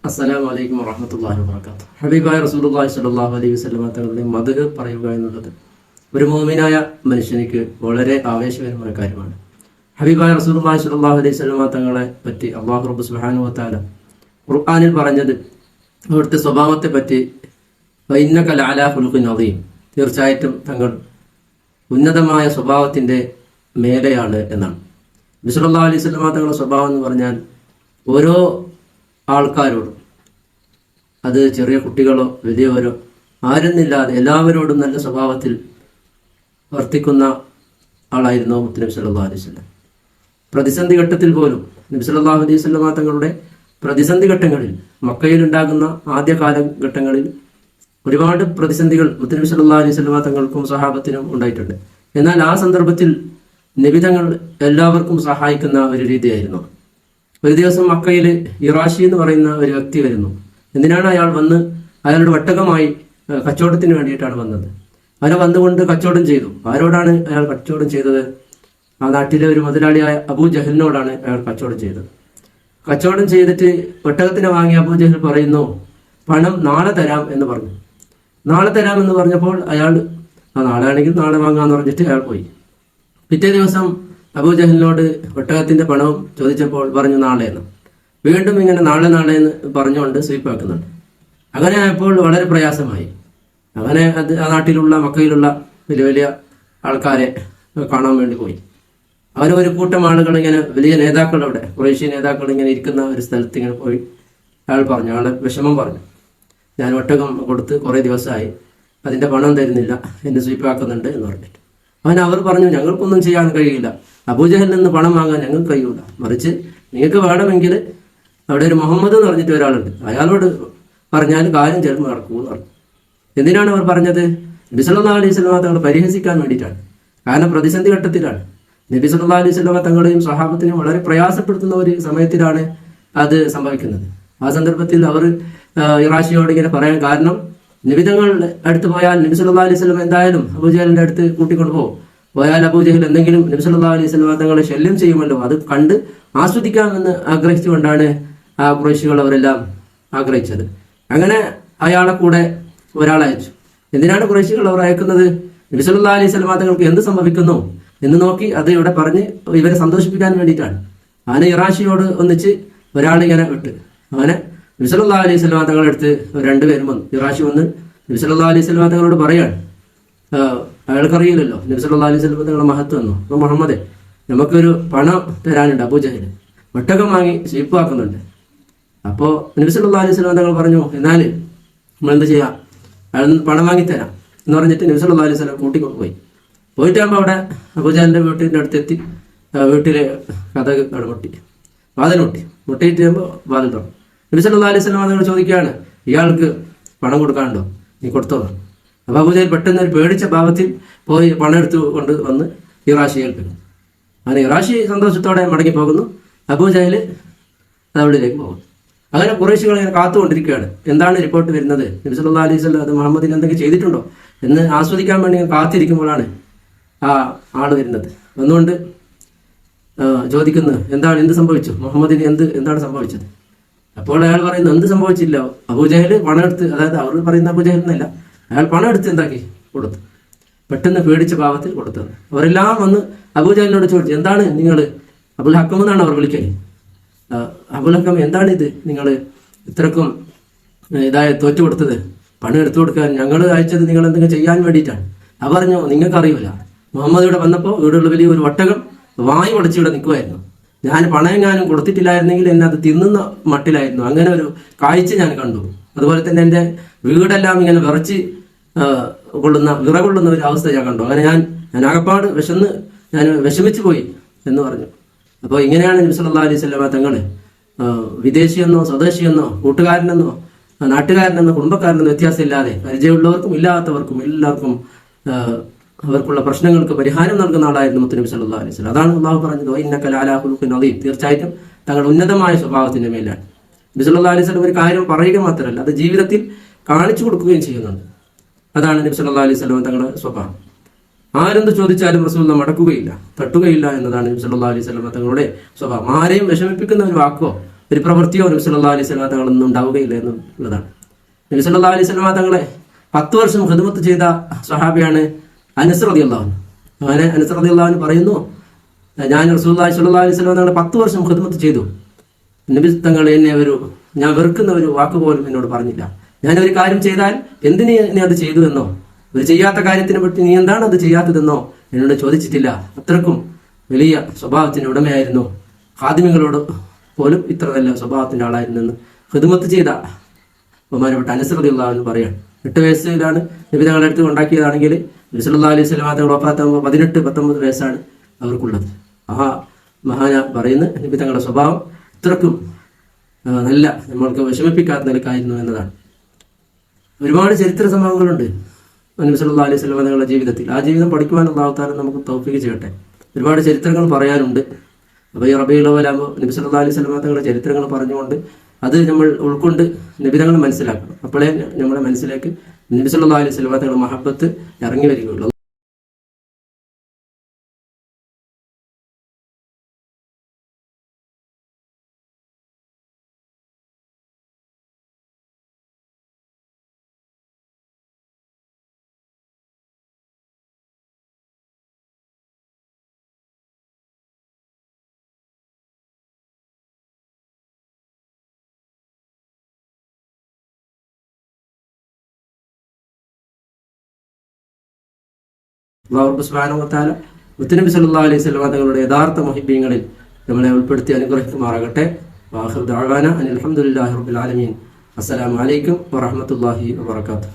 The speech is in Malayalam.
അസ്സലാമു അലൈക്കും വറഹ്മത്തുള്ളാഹി വബറകാതുഹു. ഹബീബായ റസൂലുള്ളാഹി സ്വല്ലല്ലാഹു അലൈഹി വസല്ലമ തങ്ങളുടെ മദ്ഹ് പറയുക എന്നുള്ളത് ഒരു മുഅ്മിനായ മനുഷ്യനിക്ക് വളരെ ആവേശകരമായ കാര്യമാണ്. ഹബീബായ റസൂലുള്ളാഹി സ്വല്ലല്ലാഹു അലൈഹി വസല്ലമ തങ്ങളെ പറ്റി അല്ലാഹു റബ്ബ് സുബ്ഹാനഹു വ തആല ഖുർആനിൽ പറഞ്ഞത് അവിടുത്തെ സ്വഭാവത്തെ പറ്റി വഇന്നക ലഅലാ ഖുലുഖിൻ അദീം, തീർച്ചയായിട്ടും തങ്ങൾ ഉന്നതമായ സ്വഭാവത്തിൻ്റെ മേലെയാണ് എന്നാണ്. നബി സല്ലല്ലാഹു അലൈഹി വസല്ലമ തങ്ങളുടെ സ്വഭാവം എന്ന് പറഞ്ഞാൽ ഓരോ ആൾക്കാരോടും, അത് ചെറിയ കുട്ടികളോ വലിയവരോ ആരെന്നില്ലാതെ എല്ലാവരോടും നല്ല സ്വഭാവത്തിൽ വർത്തിക്കുന്ന ആളായിരുന്നു നബി സല്ലല്ലാഹു അലൈഹി വസല്ലം. പ്രതിസന്ധി ഘട്ടത്തിൽ പോലും നബി സല്ലല്ലാഹു അലൈഹി വസല്ലം തങ്ങളുടെ പ്രതിസന്ധി ഘട്ടങ്ങളിൽ, മക്കയിലുണ്ടാകുന്ന ആദ്യ കാലഘട്ടങ്ങളിൽ ഒരുപാട് പ്രതിസന്ധികൾ നബി സല്ലല്ലാഹു അലൈഹി വസല്ലം തങ്ങൾക്കും സഹാബത്തിനും ഉണ്ടായിട്ടുണ്ട്. എന്നാൽ ആ സന്ദർഭത്തിൽ നബി തങ്ങൾ എല്ലാവർക്കും സഹായിക്കുന്ന ഒരു രീതിയായിരുന്നു. ഒരു ദിവസം മക്കയിൽ ഇറാഷി എന്ന് പറയുന്ന ഒരു വ്യക്തി വരുന്നു. എന്തിനാണ് അയാൾ വന്ന്? അയാളുടെ ഒട്ടകമായി കച്ചവടത്തിന് വേണ്ടിയിട്ടാണ് വന്നത്. അവനെ വന്നുകൊണ്ട് കച്ചവടം ചെയ്തു. ആരോടാണ് അയാൾ കച്ചവടം ചെയ്തത്? ആ നാട്ടിലെ ഒരു മുതലാളിയായ അബൂ ജഹലിനോടാണ് അയാൾ കച്ചവടം ചെയ്തത്. കച്ചവടം ചെയ്തിട്ട് ഒട്ടകത്തിനെ വാങ്ങിയ അബൂ ജഹൽ പറയുന്നു, പണം നാളെ തരാം എന്ന് പറഞ്ഞു. നാളെ തരാം എന്ന് പറഞ്ഞപ്പോൾ അയാൾ നാളെ ആണെങ്കിൽ നാളെ വാങ്ങാന്ന് പറഞ്ഞിട്ട് അയാൾ പോയി. പിറ്റേ ദിവസം അബൂ ജഹലിനോട് ഒട്ടകത്തിന്റെ പണവും ചോദിച്ചപ്പോൾ പറഞ്ഞു നാളെ എന്ന്. വീണ്ടും ഇങ്ങനെ നാളെ നാളെ എന്ന് പറഞ്ഞുകൊണ്ട് സ്വീപ്പാക്കുന്നുണ്ട്. അങ്ങനെ ആയപ്പോൾ വളരെ പ്രയാസമായി. അങ്ങനെ ആ നാട്ടിലുള്ള മക്കയിലുള്ള വലിയ വലിയ ആൾക്കാരെ കാണാൻ വേണ്ടി പോയി. അവർ ഒരു കൂട്ടം ആളുകൾ ഇങ്ങനെ, വലിയ നേതാക്കൾ, അവിടെ ഖുറൈശി നേതാക്കൾ ഇങ്ങനെ ഇരിക്കുന്ന ഒരു സ്ഥലത്ത് ഇങ്ങനെ പോയി അയാൾ പറഞ്ഞു, അയാളെ വിഷമം പറഞ്ഞു. ഞാൻ ഒട്ടകം കൊടുത്ത് കുറേ ദിവസമായി, അതിന്റെ പണം തരുന്നില്ല, എന്നെ സ്വീപ്പാക്കുന്നുണ്ട് എന്ന് പറഞ്ഞിട്ട്. അവർ പറഞ്ഞു, ഞങ്ങൾക്കൊന്നും ചെയ്യാൻ കഴിയില്ല, അബൂജഹലിൽ നിന്ന് പണം വാങ്ങാൻ ഞങ്ങൾക്ക് കഴിയൂല, മറിച്ച് നിങ്ങൾക്ക് വേണമെങ്കിൽ അവിടെ ഒരു മുഹമ്മദ് എന്ന് പറഞ്ഞിട്ട് ഒരാളുണ്ട്, അയാളോട് പറഞ്ഞാൽ കാര്യം ചിലപ്പോൾ നടക്കുമെന്ന് പറഞ്ഞു. എന്തിനാണ് അവർ പറഞ്ഞത്? നബി സല്ലല്ലാഹു അലൈഹി വസല്ലം തങ്ങളെ പരിഹസിക്കാൻ വേണ്ടിയിട്ടാണ്. കാരണം പ്രതിസന്ധി ഘട്ടത്തിലാണ്. നബി സല്ലല്ലാഹു അലൈഹി വസല്ലം തങ്ങളെയും സ്വഹാബത്തിനെയും വളരെ പ്രയാസപ്പെടുത്തുന്ന ഒരു സമയത്തിലാണ് അത് സംഭവിക്കുന്നത്. ആ സന്ദർഭത്തിൽ അവർ ഇറാഷിയോട് ഇങ്ങനെ പറയാൻ കാരണം, നബി തങ്ങൾ അടുത്ത് പോയാൽ നബി സല്ലല്ലാഹു അലൈഹി വസല്ലം എന്തായാലും അബൂജഹലിന്റെ അടുത്ത് കൂട്ടിക്കൊണ്ടു പോകും. പോയാൽ അബൂജഹൽ എന്തെങ്കിലും നബി സല്ലല്ലാഹു അലൈഹി വസല്ലം തങ്ങളെ ശല്യം ചെയ്യുമല്ലോ, അത് കണ്ട് ആസ്വദിക്കാമെന്ന് ആഗ്രഹിച്ചുകൊണ്ടാണ് ആ ഖുറൈശികൾ അവരെല്ലാം ആഗ്രഹിച്ചത്. അങ്ങനെ അയാളെ കൂടെ ഒരാളയച്ചു. എന്തിനാണ് ഖുറൈശികൾ അവർ അയക്കുന്നത്? നബി സല്ലല്ലാഹു അലൈഹി വസല്ലം തങ്ങൾക്ക് എന്ത് സംഭവിക്കുന്നു എന്ന് നോക്കി അത് ഇവിടെ പറഞ്ഞ് ഇവരെ സന്തോഷിപ്പിക്കാൻ വേണ്ടിയിട്ടാണ്. അങ്ങനെ ഇറാഷിയോട് ഒന്നിച്ച് ഒരാളിങ്ങനെ വിട്ട്, അങ്ങനെ നബി സല്ലല്ലാഹു അലൈഹി വസല്ലം തങ്ങളുടെ അടുത്ത് രണ്ടുപേരും വന്നു. ഇറാഷി വന്ന് നബി സല്ലല്ലാഹു അലൈഹി വസല്ലം തങ്ങളോട് പറയാണ്, അയാൾക്കറിയില്ലല്ലോ നബി സല്ലല്ലാഹു അലൈഹി വസല്ലം തങ്ങളുടെ മഹത്വം എന്നോ. അപ്പോൾ മുഹമ്മദേ, നമുക്കൊരു പണം തരാനുണ്ട്, അബൂജഹൽ ഒട്ടകം വാങ്ങി സ്വീപ്പാക്കുന്നുണ്ട്. അപ്പോൾ നബി സല്ലല്ലാഹു അലൈഹി വസല്ലം തങ്ങൾ പറഞ്ഞു, എന്നാൽ നമ്മൾ എന്ത് ചെയ്യാം, അയാൾ പണം വാങ്ങിത്തരാം എന്ന് പറഞ്ഞിട്ട് നബി സല്ലല്ലാഹു അലൈഹി വസല്ലം കൂട്ടിക്കൊണ്ട് പോയി. പോയിട്ടാകുമ്പോൾ അവിടെ അബൂജഹലിന്റെ വീട്ടിൻ്റെ അടുത്തെത്തി. വീട്ടിലെ കഥക് വാതിൽ മുട്ടിയിട്ട് ആകുമ്പോൾ വാതിൽ തുറന്നു. നബി സല്ലല്ലാഹു അലൈഹി വസല്ലം തങ്ങൾ ചോദിക്കുകയാണ്, ഇയാൾക്ക് പണം കൊടുക്കാനുണ്ടോ? നീ കൊടുത്തോളാം. അപ്പോൾ അബൂജഹൽ പെട്ടെന്ന് ഒരു പേടിച്ച ഭാവത്തിൽ പോയി പണം എടുത്തു കൊണ്ട് വന്ന് ഇറാഷി ഏൽപ്പിക്കുന്നു. അങ്ങനെ ഇറാഷി സന്തോഷത്തോടെ മടങ്ങി പോകുന്നു. അബൂജഹൽ അവിടേക്ക് പോകുന്നു. അങ്ങനെ ഖുറൈശികൾ ഇങ്ങനെ കാത്തുകൊണ്ടിരിക്കുകയാണ്. എന്താണ് റിപ്പോർട്ട് വരുന്നത്? നബി സല്ലല്ലാഹു അലൈഹി വസല്ലം അത് മുഹമ്മദിന് എന്തെങ്കിലും ചെയ്തിട്ടുണ്ടോ എന്ന് ആസ്വദിക്കാൻ വേണ്ടി കാത്തിരിക്കുമ്പോഴാണ് ആ ആള് വരുന്നത്. വന്നുകൊണ്ട് ചോദിക്കുന്നത്, എന്ത് സംഭവിച്ചു, മുഹമ്മദിന് എന്താണ് സംഭവിച്ചത്? അപ്പോൾ അയാൾ പറയുന്നു, എന്ത് സംഭവിച്ചില്ല, അബൂജഹൽ പണം എടുത്ത്, അതായത് അവർ പറയുന്ന അബൂജഹൽ എന്നല്ല, അയാൾ പണം എടുത്ത് എന്താക്കി കൊടുത്തു, പെട്ടെന്ന് പേടിച്ച ഭാവത്തിൽ കൊടുത്തത്. അവരെല്ലാം വന്ന് അബൂജഹലിനോട് ചോദിച്ചു, എന്താണ് നിങ്ങൾ, അബുൽ ഹക്കം എന്നാണ് അവർ വിളിക്കല്, അബുൽ ഹക്കം എന്താണ് ഇത്, നിങ്ങൾ ഇത്രക്കും തോറ്റു കൊടുത്തത്, പണം എടുത്തു കൊടുക്കാൻ ഞങ്ങൾ അയച്ചത് നിങ്ങൾ എന്തെങ്കിലും ചെയ്യാൻ വേണ്ടിയിട്ടാണ്. അവർ പറഞ്ഞു, നിങ്ങൾക്കറിയില്ല, മുഹമ്മദ് ഇവിടെ വന്നപ്പോൾ ഇവിടെയുള്ള വലിയ ഒരു ഒട്ടകം വായു വളച്ച് ഇവിടെ നിൽക്കുമായിരുന്നു. ഞാൻ പണമെങ്ങാനും കൊടുത്തിട്ടില്ലായിരുന്നെങ്കിൽ എന്നെ അത് തിന്നുന്ന മട്ടിലായിരുന്നു. അങ്ങനെ ഒരു കാഴ്ച ഞാൻ കണ്ടു. അതുപോലെ തന്നെ എൻ്റെ വീടെല്ലാം ഇങ്ങനെ വിറകൊള്ളുന്ന ഒരു അവസ്ഥ ഞാൻ കണ്ടു. അങ്ങനെ ഞാൻ ആകപ്പാട് വിഷമിച്ചു പോയി എന്ന് പറഞ്ഞു. അപ്പോൾ ഇങ്ങനെയാണ് നബി സല്ലല്ലാഹു അലൈഹി വസല്ലം തങ്ങൾ വിദേശിയെന്നോ സ്വദേശിയെന്നോ കൂട്ടുകാരനെന്നോ നാട്ടുകാരനെന്നോ കുടുംബക്കാരനെന്നോ വ്യത്യാസമില്ലാതെ പരിചയമുള്ളവർക്കും ഇല്ലാത്തവർക്കും എല്ലാവർക്കും അവർക്കുള്ള പ്രശ്നങ്ങൾക്ക് പരിഹാരം നൽകുന്ന ആളായിരുന്നു മുത്തുനബി സല്ലല്ലാഹു അലൈഹി വസല്ലം. അതാണ് അല്ലാഹു പറഞ്ഞത്, വഇന്നക ലഅലാ ഖുലുഖിൻ അദീം, തീർച്ചയായിട്ടും തങ്ങൾ ഉന്നതമായ സ്വഭാവത്തിന്റെ മേലാണ്. നബി സല്ലല്ലാഹു അലൈഹി വസല്ലം ഒരു കാര്യം പറയുക മാത്രമല്ല, അത് ജീവിതത്തിൽ കാണിച്ചു കൊടുക്കുകയും ചെയ്യുന്നുണ്ട്. അതാണ് നബി സല്ലല്ലാഹു അലൈഹി വസല്ലം തങ്ങളുടെ സ്വഭാവം. ആരെന്ത് ചോദിച്ചാലും റസൂലുള്ളാഹി മടക്കുകയില്ല, തട്ടുകയില്ല എന്നതാണ് നബി സല്ലല്ലാഹു അലൈഹി വസല്ലം തങ്ങളുടെ സ്വഭാവം. ആരെയും വിഷമിപ്പിക്കുന്ന ഒരു വാക്കോ ഒരു പ്രവൃത്തിയോ നബി സല്ലല്ലാഹു അലൈഹി വസല്ലം തങ്ങളൊന്നും ഉണ്ടാവുകയില്ല എന്നുള്ളതാണ്. നബി സല്ലല്ലാഹു അലൈഹി വസല്ലം തങ്ങളെ 10 വർഷം ഖിദ്മത്ത് ചെയ്ത സ്വഹാബിയാണ് അനസ് റളിയല്ലാഹു അൻഹു. അങ്ങനെ അനസ് റളിയല്ലാഹു അൻഹു പറയുന്നു, ഞാൻ റസൂലുള്ളാഹി സ്വല്ലല്ലാഹു അലൈഹി വസല്ലം തങ്ങളെ 10 വർഷം ഖിദ്മത്ത് ചെയ്തു. നബി തങ്ങൾ എന്നെ ഞാൻ വെറുക്കുന്ന ഒരു വാക്ക് പോലും എന്നോട് പറഞ്ഞില്ല. ഞാനൊരു കാര്യം ചെയ്താൽ എന്തിന് നീ അത് ചെയ്തു എന്നോ, ഒരു ചെയ്യാത്ത കാര്യത്തിനെ പറ്റി നീ എന്താണ് അത് ചെയ്യാത്തതെന്നോ എന്നോട് ചോദിച്ചിട്ടില്ല. അത്രക്കും വലിയ സ്വഭാവത്തിന്റെ ഉടമയായിരുന്നു. ഖാദിമികളോട് പോലും ഇത്ര നല്ല സ്വഭാവത്തിന്റെ ആളായിരുന്നെന്ന് ഖിദ്മത്ത് ചെയ്ത ബഹുമാനപ്പെട്ട അനസ് റളിയല്ലാഹു അൻഹു പറയാണ്. 8 വയസ്സിലാണ് നബി തങ്ങളുടെ അടുത്ത് ഉണ്ടാക്കിയതാണെങ്കിൽ നബി സല്ലല്ലാഹു അലൈഹി വസല്ലം തങ്ങൾ വഫാത്താകുമ്പോൾ 18-19 വയസ്സാണ് അവർക്കുള്ളത്. ആ മഹാന പറയുന്ന നബി തങ്ങളുടെ സ്വഭാവം ഇത്രക്കും നല്ല, നമ്മൾക്ക് വിഷമിപ്പിക്കാത്ത നിലക്കായിരുന്നു എന്നതാണ്. ഒരുപാട് ചരിത്ര സംഭവങ്ങളുണ്ട് നബി സല്ലല്ലാഹു അലൈഹി വസല്ലം തങ്ങളുടെ ജീവിതത്തിൽ. ആ ജീവിതം പഠിക്കുവാൻ അല്ലാഹു തആല നമുക്ക് തൗഫീഖ് ചെയ്യട്ടെ. ഒരുപാട് ചരിത്രങ്ങൾ പറയാനുണ്ട്. അപ്പോൾ ഈ റബീഉൽ അവ്വലാകുമ്പോൾ നബി സല്ലല്ലാഹു അലൈഹി വസല്ലം തങ്ങളുടെ ചരിത്രങ്ങൾ പറഞ്ഞുകൊണ്ട് അത് നമ്മൾ ഉൾക്കൊണ്ട് നബി തങ്ങൾ മനസ്സിലാക്കണം. അപ്പോഴേ നമ്മുടെ മനസ്സിലേക്ക് നബി സല്ലല്ലാഹു അലൈഹി വസല്ലം തങ്ങളുടെ മഹബത്ത് ഇറങ്ങി വരികയുള്ളൂ. അല്ലാഹു സുബ്ഹാനഹു വ തആല മുത്തുനബി സല്ലല്ലാഹു അലൈഹി വസല്ലം തങ്ങളുടെ യഥാർത്ഥ മുഹിബ്ബീങ്ങളിൽ നമ്മളെ ഉൾപ്പെടുത്തി അനുഗ്രഹിക്കുമാറാകട്ടെ. വആഖിറു ദഅവാന അനിൽ ഹംദുലില്ലാഹി റബ്ബിൽ ആലമീൻ. അസ്സലാമു അലൈക്കും വറഹ്മത്തുള്ളാഹി വബറകാതുഹു.